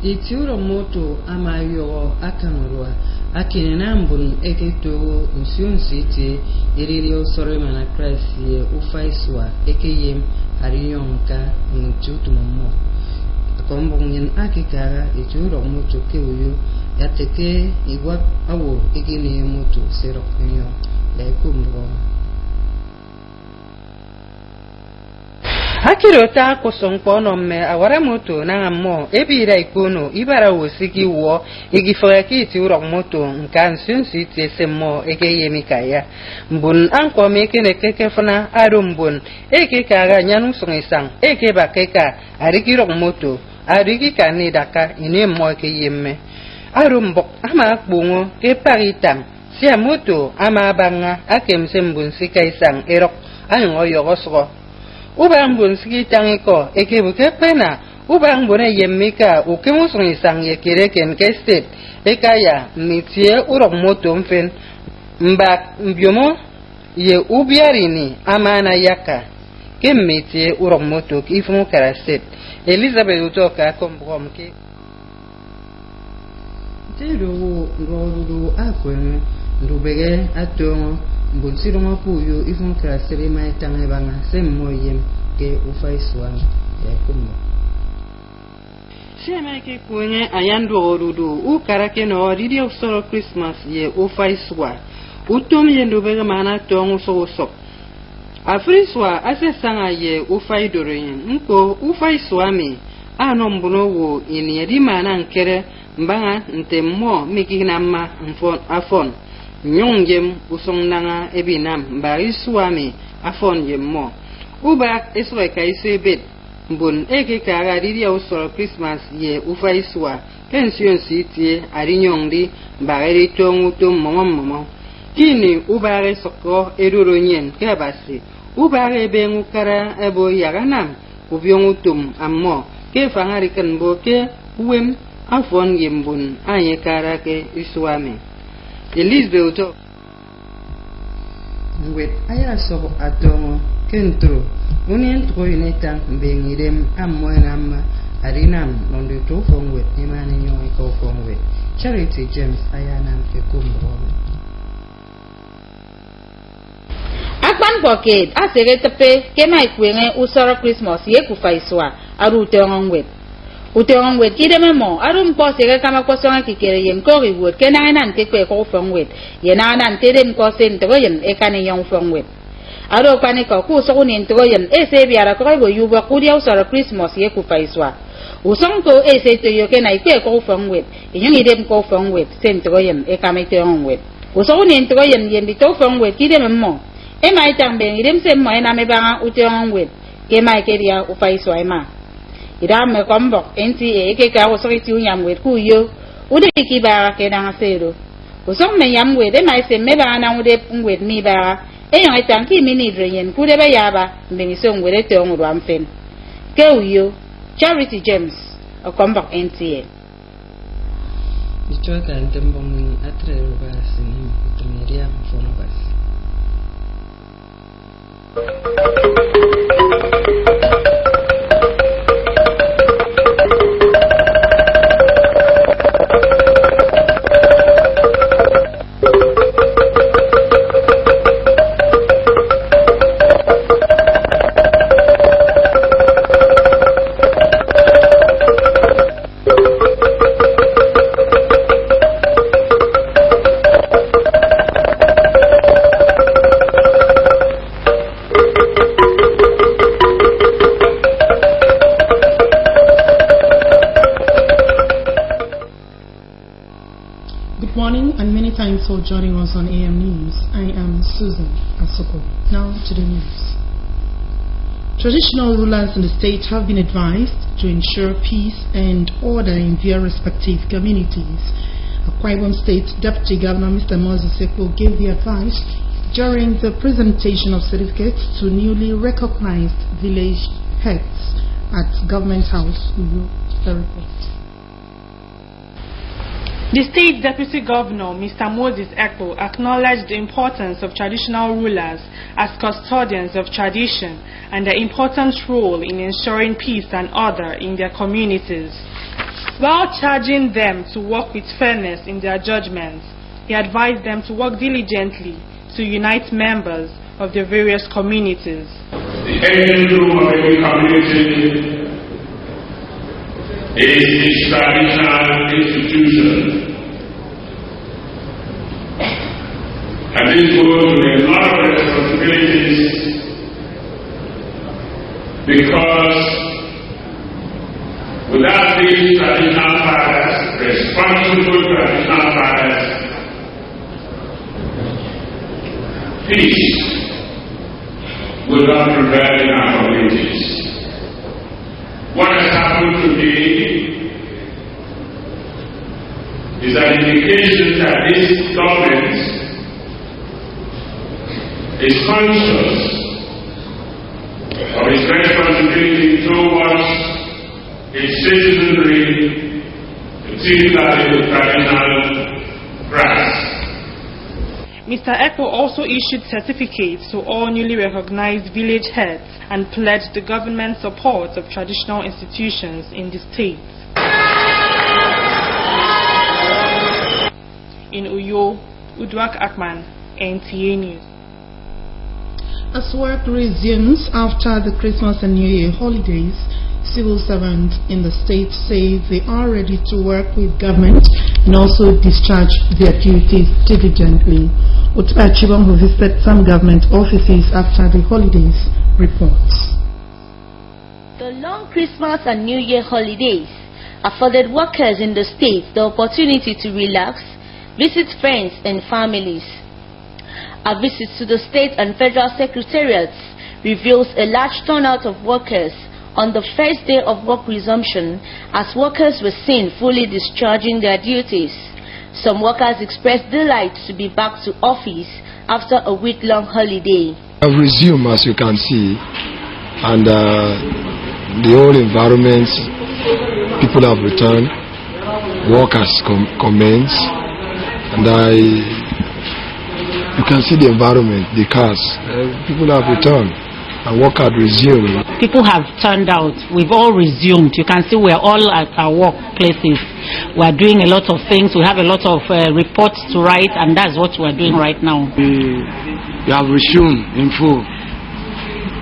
Itiuro moto amayo akanurwa akinena mbun eketo nsionsiti iririo soremana Christ ye ufaiswa ekeyem ariyonka ntutumo kombongen akikara itiuro moto keuyo yateke igwa awo egene moto seroknyo laikumbo Akirota kosongpono me awara moto na mo ebira ikono ibara wosiki wo igifaka iti urok moto nkan sunsi tesemo ekeyemikaya mbun anko meke nekeke fana arumbun eke kaga nyanu songisang eke bakeka arikirok moto ariki kani daka ine mo ekeyemme arumbok ama akbungo ke paritam sia moto ama banga akemsembun sikaisang erok ayongo yogosgo Ubang bun sigi tangiko ekebuke pena ubang bune yemika ukemusung isang yekireken kestet ekaya mitie urok moto mfen mbak mbyomo ye ubiarini amana yaka kemitie urok moto kifumu karaset Elizabeth utoka kombom ki Tiro rodu akwen rubege atongo Bonsiro mapuyo ifun krasere mai tangai banga semmoyem ke ufaiswa ya kumbo. Shema ke kwenye ayando orudu u karake no radio solo Christmas ye ufaiswa. Utom yendo bega mana tongu so. Afriswa ase sanga ye ufaidoren nko ufaiswa mi anombuno wo ini yedi mana nkere mbanga ntemmo mikinama mfon afon. Nyong jem usong nanga ebinam bari suami afon jem mo uba eswe kaise bet mbun eke kara didi usoro Christmas ye ufa iswa pension city ari nyongdi bari tongu tum momo kini ubare sokko edoro nyen kebasi ubare bengu kara ebo yaganam ubyongu tum ammo ke fangari kan boke uwem afon yembun anye kara ke iswami Elizabeth Ngwet aya so atomo kentro unien troineta mbengirem amwenam arinam nondo to fongwet imani nyo ko fongwet Charity James ayana kekumbo Akban pocket asere tepe kema ikwenge usoro Christmas ye kufaiswa arute ngwet Utong wet kideme mo arum po sega kama ko songa kikere yen ko riwot kena nan te ko fong wet yena nan te dem ko sen to yen e kan yon fong wet aro kwani ko ku so nin to yen e se biara ko go yuba ku dia usara Christmas ye ku faiswa usong to e se to yo kena ikwe ko fong wet yen dem ko fong wet sen to yen e kama te on wet uso nin to yen yen di to fong wet kideme mo e mai tang ben idem se mo ena me ba utong wet ke mai ke dia u faiswa ma Ida me kombok NTA ke ka usori ti unyam wet ku yo ude ki ba ke na sero usong me yam wet e mai se me ba na ude ngwet mi ba e yon etan ki mini drenyen ku de ba ya ba mbe mi so ngwet te onru amfen ke uyo Charity James o kombok NTA Ichoka ntembongi atre rubasi ni kutumiria mfono basi Thanks for joining us on AM News. I am Susan Asoko. Now to the news. Traditional rulers in the state have been advised to ensure peace and order in their respective communities. Akwa Ibom State Deputy Governor Mr. Moses Ekpo gave the advice during the presentation of certificates to newly recognized village heads at Government House, Uyo. The State Deputy Governor, Mr. Moses Ekpo, acknowledged the importance of traditional rulers as custodians of tradition and their important role in ensuring peace and order in their communities. While charging them to work with fairness in their judgments, he advised them to work diligently to unite members of the various communities. The engine room of every community is its traditional institution. And this goes with a lot of responsibilities because without these traditional fathers, responsible traditional fathers, peace will not prevail in our communities. What has happened today is an indication that this government is conscious of its responsibility towards its citizenry, particularly the traditional practice. Mr. Ekpo also issued certificates to all newly recognized village heads and pledged the government support of traditional institutions in the state. In Uyo, Udwak Akman, NTA News. As work resumes after the Christmas and New Year holidays, civil servants in the state say they are ready to work with government and also discharge their duties diligently. Utpa Chibong, who visited some government offices after the holidays, reports. The long Christmas and New Year holidays afforded workers in the state the opportunity to relax, visit friends and families. A visit to the state and federal secretariats reveals a large turnout of workers on the first day of work resumption, as workers were seen fully discharging their duties. Some workers expressed delight to be back to office after a week-long holiday. I've resumed, as you can see, and the whole environment, people have returned, work has commenced, and you can see the environment, the cars, people have returned. And work had resumed. People have turned out. We've all resumed. You can see we're all at our workplaces. We're doing a lot of things. We have a lot of reports to write, and that's what we're doing right now. We have resumed in full.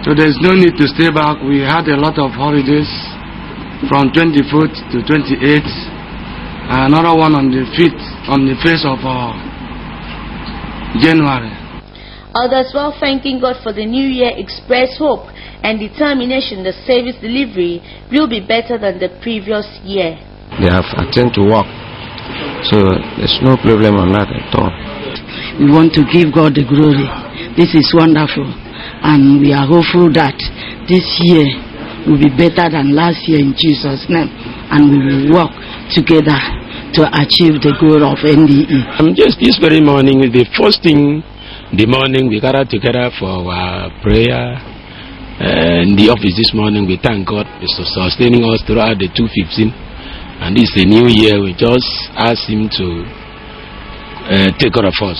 So there's no need to stay back. We had a lot of holidays from 24th to 28th. Another one on the 5th, on the 1st of January. Others, while thanking God for the new year, expressed hope and determination the service delivery will be better than the previous year. They have attended to work, so there's no problem on that at all. We want to give God the glory. This is wonderful, and we are hopeful that this year will be better than last year in Jesus' name, and we will work together to achieve the goal of NDE. Just this very morning, the first thing. The morning we gathered together for our prayer in the office this morning. We thank God for sustaining us throughout the 2015, and this is a new year. We just ask Him to take care of us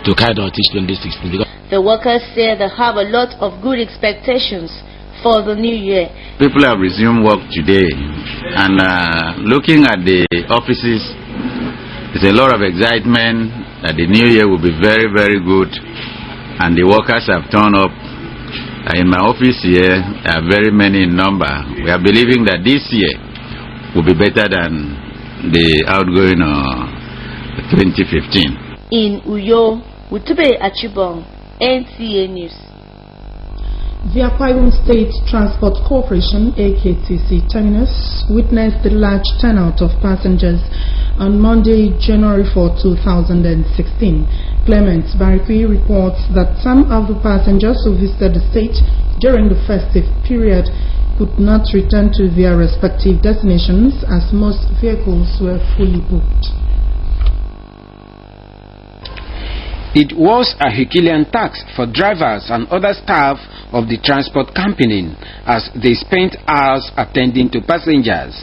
to carry out this 2016. The workers say they have a lot of good expectations for the new year. People have resumed work today, and looking at the offices, there's a lot of excitement that the new year will be very, very good, and the workers have turned up. In my office here, there are very many in number. We are believing that this year will be better than the outgoing 2015. In Uyo, Utube Achibong, NTA News. The Akwa Ibom State Transport Corporation (AKTC) terminus witnessed a large turnout of passengers on Monday, January 4, 2016. Clement Barikwi reports that some of the passengers who visited the state during the festive period could not return to their respective destinations as most vehicles were fully booked. It was a Herculean task for drivers and other staff of the transport company as they spent hours attending to passengers.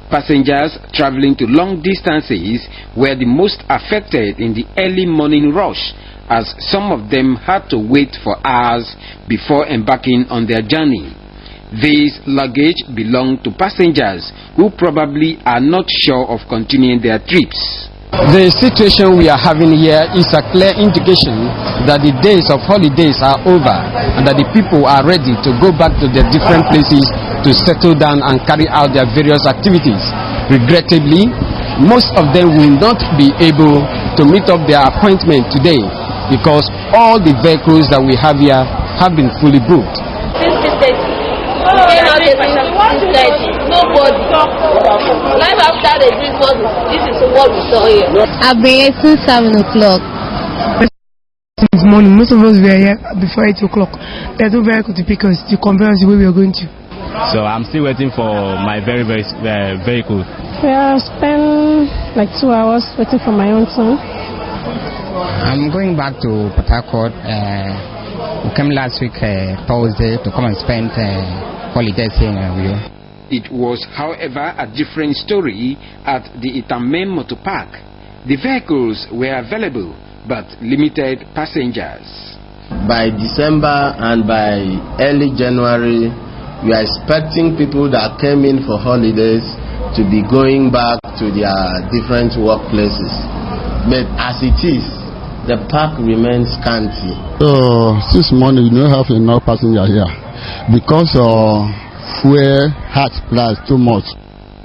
Passengers traveling to long distances were the most affected in the early morning rush, as some of them had to wait for hours before embarking on their journey. This luggage belonged to passengers who probably are not sure of continuing their trips. The situation we are having here is a clear indication that the days of holidays are over and that the people are ready to go back to their different places to settle down and carry out their various activities. Regrettably, most of them will not be able to meet up their appointment today because all the vehicles that we have here have been fully booked. Nobody. Life after the Christmas, this is what we saw here. I've been here since 7 o'clock. This morning, most of us were here before 8 o'clock. There's no vehicle to pick us to compare us the way we are going to. So I'm still waiting for my very vehicle. I spent like 2 hours waiting for my own son. I'm going back to Port Harcourt. We came last week Thursday to come and spend holidays here in Rio. It was, however, a different story at the Itame Motor Park. The vehicles were available, but limited passengers. By December and by early January, we are expecting people that came in for holidays to be going back to their different workplaces. But as it is, the park remains scanty. So this morning we don't have enough passengers here because fuel has priced too much.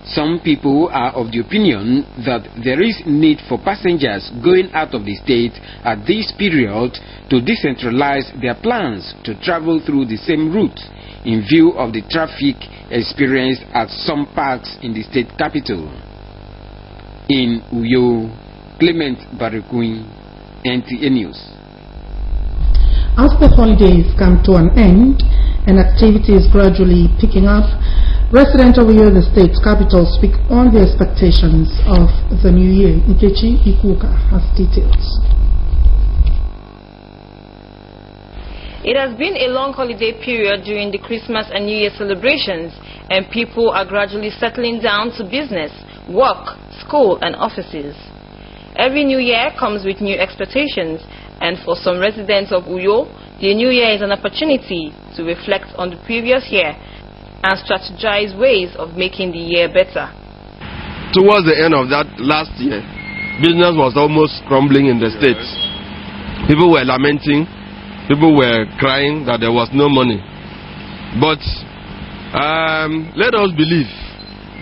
Some people are of the opinion that there is need for passengers going out of the state at this period to decentralize their plans to travel through the same route in view of the traffic experienced at some parks in the state capital. In Uyo, Clement Barikui, NTA News. As the holidays come to an end and activity is gradually picking up, residents of Uyo, the state's capital, speak on the expectations of the new year. NTA5th has details. It has been a long holiday period during the Christmas and New Year celebrations, and people are gradually settling down to business, work, school, and offices. Every new year comes with new expectations, and for some residents of Uyo, the new year is an opportunity to reflect on the previous year and strategize ways of making the year better. Towards the end of that last year, business was almost crumbling in the States. People were lamenting, people were crying that there was no money. But let us believe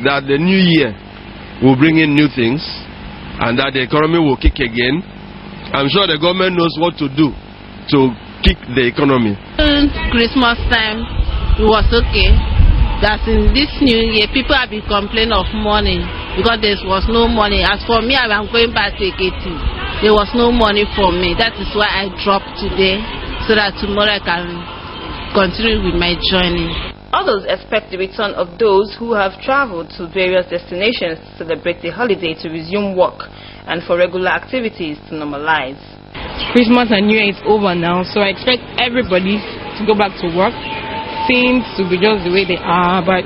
that the new year will bring in new things and that the economy will kick again. I'm sure the government knows what to do to kick the economy. Christmas time, it was okay. That in this new year, people have been complaining of money because there was no money. As for me, I'm going back to Ekiti. There was no money for me. That is why I dropped today, so that tomorrow I can continue with my journey. Others expect the return of those who have traveled to various destinations to celebrate the holiday to resume work and for regular activities to normalize. Christmas and New Year is over now, so I expect everybody to go back to work. Things to be just the way they are, but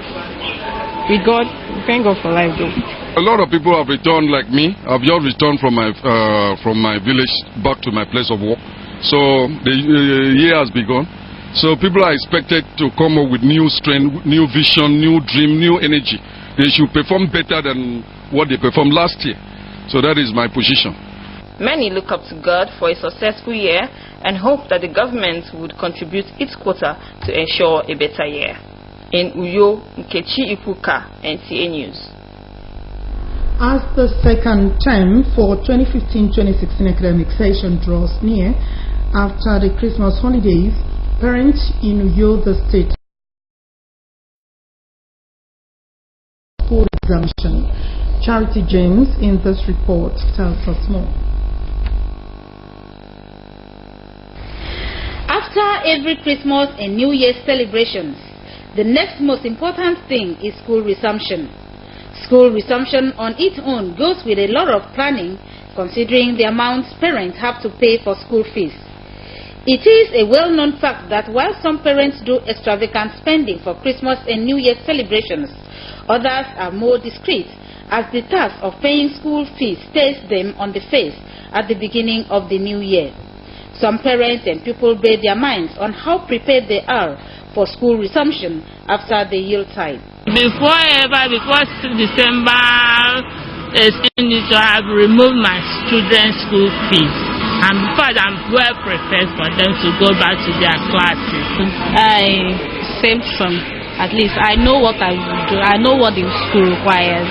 with God, thank God for life though. A lot of people have returned like me. I've just returned from my village back to my place of work. So the year has begun. So people are expected to come up with new strength, new vision, new dream, new energy. They should perform better than what they performed last year. So that is my position. Many look up to God for a successful year and hope that the government would contribute its quota to ensure a better year. In Uyo, NTA5th, NTA News. As the second term for 2015-2016 academic session draws near, after the Christmas holidays, parents in Uyo, the state, school exemption. Charity James in this report tells us more. After every Christmas and New Year celebrations, the next most important thing is school resumption. School resumption on its own goes with a lot of planning, considering the amounts parents have to pay for school fees. It is a well-known fact that while some parents do extravagant spending for Christmas and New Year celebrations, others are more discreet, as the task of paying school fees stares them on the face at the beginning of the new year. Some parents and people bear their minds on how prepared they are for school resumption after the Yuletide. Before December, I have removed my children's school fees. And because I'm well prepared for them to go back to their classes. I saved some. At least I know what I will do. I know what the school requires.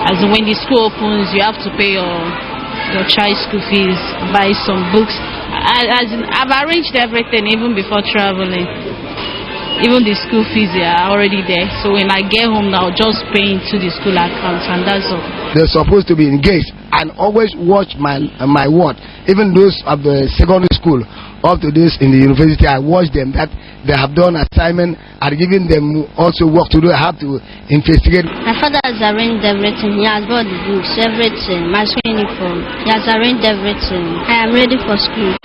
As when the school opens, you have to pay your child's school fees, buy some books. I've arranged everything even before traveling. Even the school fees are already there. So when I get home now, I'll just pay into the school accounts, and that's all. They're supposed to be engaged and always watch my word. Even those of the secondary school up to this in the university, I watch them that they have done assignment and giving them also work to do. I have to investigate. My father has arranged everything. He has bought the books, everything, my school uniform. He has arranged everything. I am ready for school.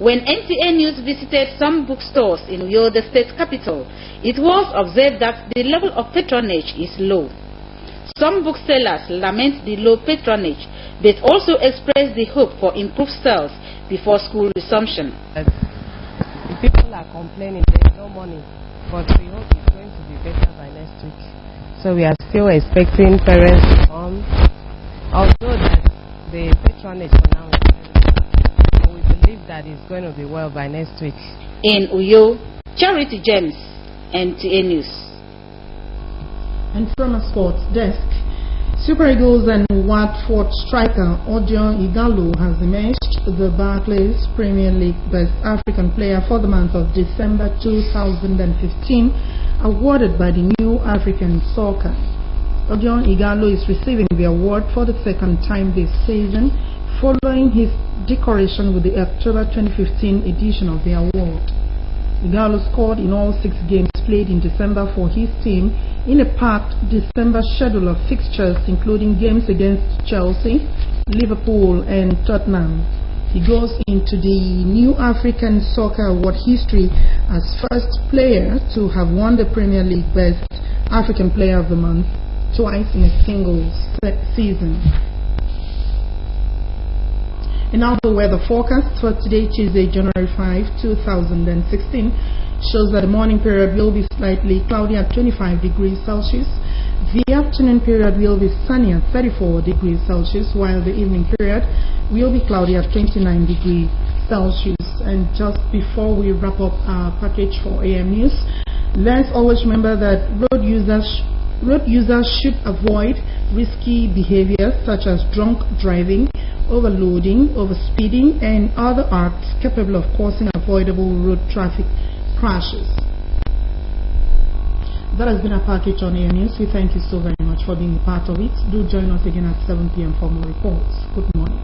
When NTA News visited some bookstores in Uyo, the state capital, it was observed that the level of patronage is low. Some booksellers lament the low patronage, but also express the hope for improved sales before school resumption. People are complaining there's no money, but we hope it's going to be better by next week. So we are still expecting parents to come, although that the patronage for now is we believe that it's going to be well by next week. In Uyo, Charity James, NTA News. And from a sports desk, Super Eagles and Watford striker Odion Igalo has emerged the Barclays Premier League Best African Player for the month of December 2015, awarded by the New African Soccer. Odion Igalo is receiving the award for the second time this season, following his decoration with the October 2015 edition of the award. Igalo scored in all 6 games played in December for his team in a packed December schedule of fixtures including games against Chelsea, Liverpool and Tottenham. He goes into the New African Soccer Award history as first player to have won the Premier League Best African Player of the Month twice in a single season. And now the weather forecast for today, Tuesday, January 5, 2016, shows that the morning period will be slightly cloudy at 25 degrees Celsius. The afternoon period will be sunny at 34 degrees Celsius, while the evening period will be cloudy at 29 degrees Celsius. And just before we wrap up our package for AM News, let's always remember that road users should avoid risky behaviors such as drunk driving, overloading, overspeeding, and other acts capable of causing avoidable road traffic crashes. That has been our package on Air News. We thank you so very much for being a part of it. Do join us again at 7 p.m. for more reports. Good morning.